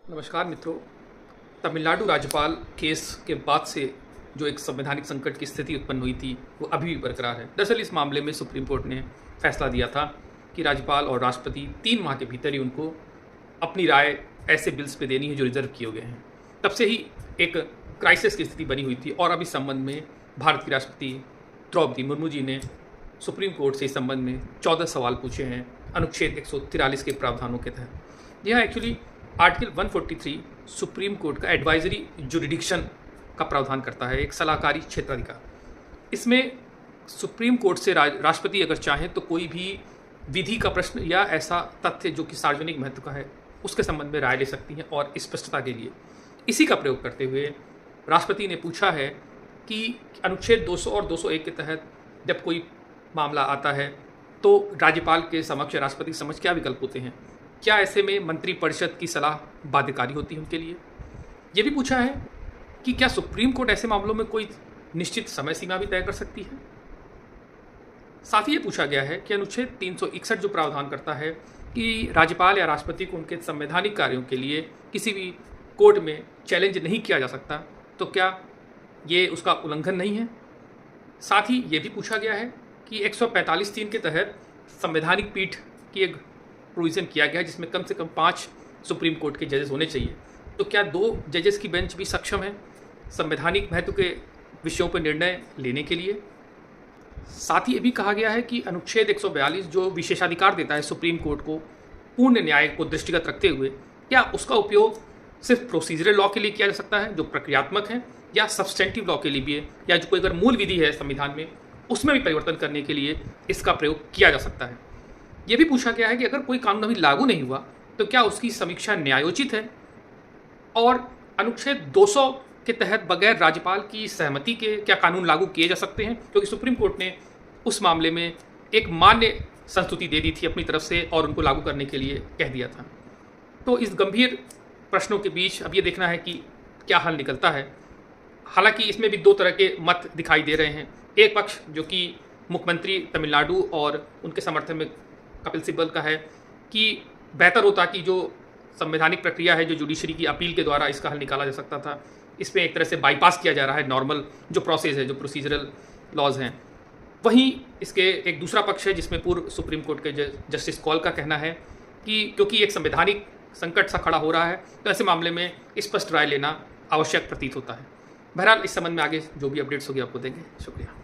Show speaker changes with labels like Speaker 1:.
Speaker 1: नमस्कार मित्रों। तमिलनाडु राज्यपाल केस के बाद से जो एक संवैधानिक संकट की स्थिति उत्पन्न हुई थी वो अभी भी बरकरार है। दरअसल इस मामले में सुप्रीम कोर्ट ने फैसला दिया था कि राज्यपाल और राष्ट्रपति 3 माह के भीतर ही उनको अपनी राय ऐसे बिल्स पे देनी है जो रिजर्व किए गए हैं। तब से ही एक क्राइसिस की स्थिति बनी हुई थी और अब इस संबंध में भारत की राष्ट्रपति द्रौपदी मुर्मू जी ने सुप्रीम कोर्ट से इस संबंध में 14 सवाल पूछे हैं अनुच्छेद 143 के प्रावधानों के तहत। यह एक्चुअली आर्टिकल 143 सुप्रीम कोर्ट का एडवाइजरी जुरिडिक्शन का प्रावधान करता है, एक सलाहकारी क्षेत्राधिकार। इसमें सुप्रीम कोर्ट से राष्ट्रपति अगर चाहें तो कोई भी विधि का प्रश्न या ऐसा तथ्य जो कि सार्वजनिक महत्व का है उसके संबंध में राय ले सकती हैं। और स्पष्टता के लिए इसी का प्रयोग करते हुए राष्ट्रपति ने पूछा है कि अनुच्छेद 200 और 201 के तहत जब कोई मामला आता है तो राज्यपाल के समक्ष या राष्ट्रपति के समक्ष क्या विकल्प होते हैं, क्या ऐसे में मंत्रिपरिषद की सलाह बाध्यकारी होती है उनके लिए। ये भी पूछा है कि क्या सुप्रीम कोर्ट ऐसे मामलों में कोई निश्चित समय सीमा भी तय कर सकती है। साथ ही ये पूछा गया है कि अनुच्छेद 361 जो प्रावधान करता है कि राज्यपाल या राष्ट्रपति को उनके संवैधानिक कार्यों के लिए किसी भी कोर्ट में चैलेंज नहीं किया जा सकता, तो क्या ये उसका उल्लंघन नहीं है। साथ ही ये भी पूछा गया है कि 145(3) के तहत संवैधानिक पीठ की एक प्रोविज़न किया गया है जिसमें कम से कम 5 सुप्रीम कोर्ट के जजेस होने चाहिए, तो क्या 2 जजेस की बेंच भी सक्षम है संवैधानिक महत्व के विषयों पर निर्णय लेने के लिए। साथ ही ये भी कहा गया है कि अनुच्छेद 142 जो विशेषाधिकार देता है सुप्रीम कोर्ट को पूर्ण न्याय को दृष्टिगत रखते हुए, क्या उसका उपयोग सिर्फ प्रोसीजरल लॉ के लिए किया जा सकता है जो प्रक्रियात्मक है, या सब्सटेंटिव लॉ के लिए भी है, या जो कोई अगर मूल विधि है संविधान में उसमें भी परिवर्तन करने के लिए इसका प्रयोग किया जा सकता है। ये भी पूछा गया है कि अगर कोई कानून अभी लागू नहीं हुआ तो क्या उसकी समीक्षा न्यायोचित है, और अनुच्छेद 200 के तहत बगैर राज्यपाल की सहमति के क्या कानून लागू किए जा सकते हैं, क्योंकि सुप्रीम कोर्ट ने उस मामले में एक मान्य संस्तुति दे दी थी अपनी तरफ से और उनको लागू करने के लिए कह दिया था। तो इस गंभीर प्रश्नों के बीच अब ये देखना है कि क्या हल निकलता है। हालांकि इसमें भी 2 तरह के मत दिखाई दे रहे हैं। एक पक्ष जो कि मुख्यमंत्री तमिलनाडु और उनके समर्थन में कपिल सिब्बल का है कि बेहतर होता कि जो संवैधानिक प्रक्रिया है, जो जुडिशरी की अपील के द्वारा इसका हल निकाला जा सकता था, इसमें एक तरह से बाईपास किया जा रहा है नॉर्मल जो प्रोसेस है, जो प्रोसीजरल लॉज हैं। वहीं इसके एक दूसरा पक्ष है जिसमें पूर्व सुप्रीम कोर्ट के जस्टिस कौल का कहना है कि क्योंकि एक संवैधानिक संकट सा खड़ा हो रहा है तो ऐसे मामले में स्पष्ट राय लेना आवश्यक प्रतीत होता है। बहरहाल इस संबंध में आगे जो भी अपडेट्स होगी आपको देंगे। शुक्रिया।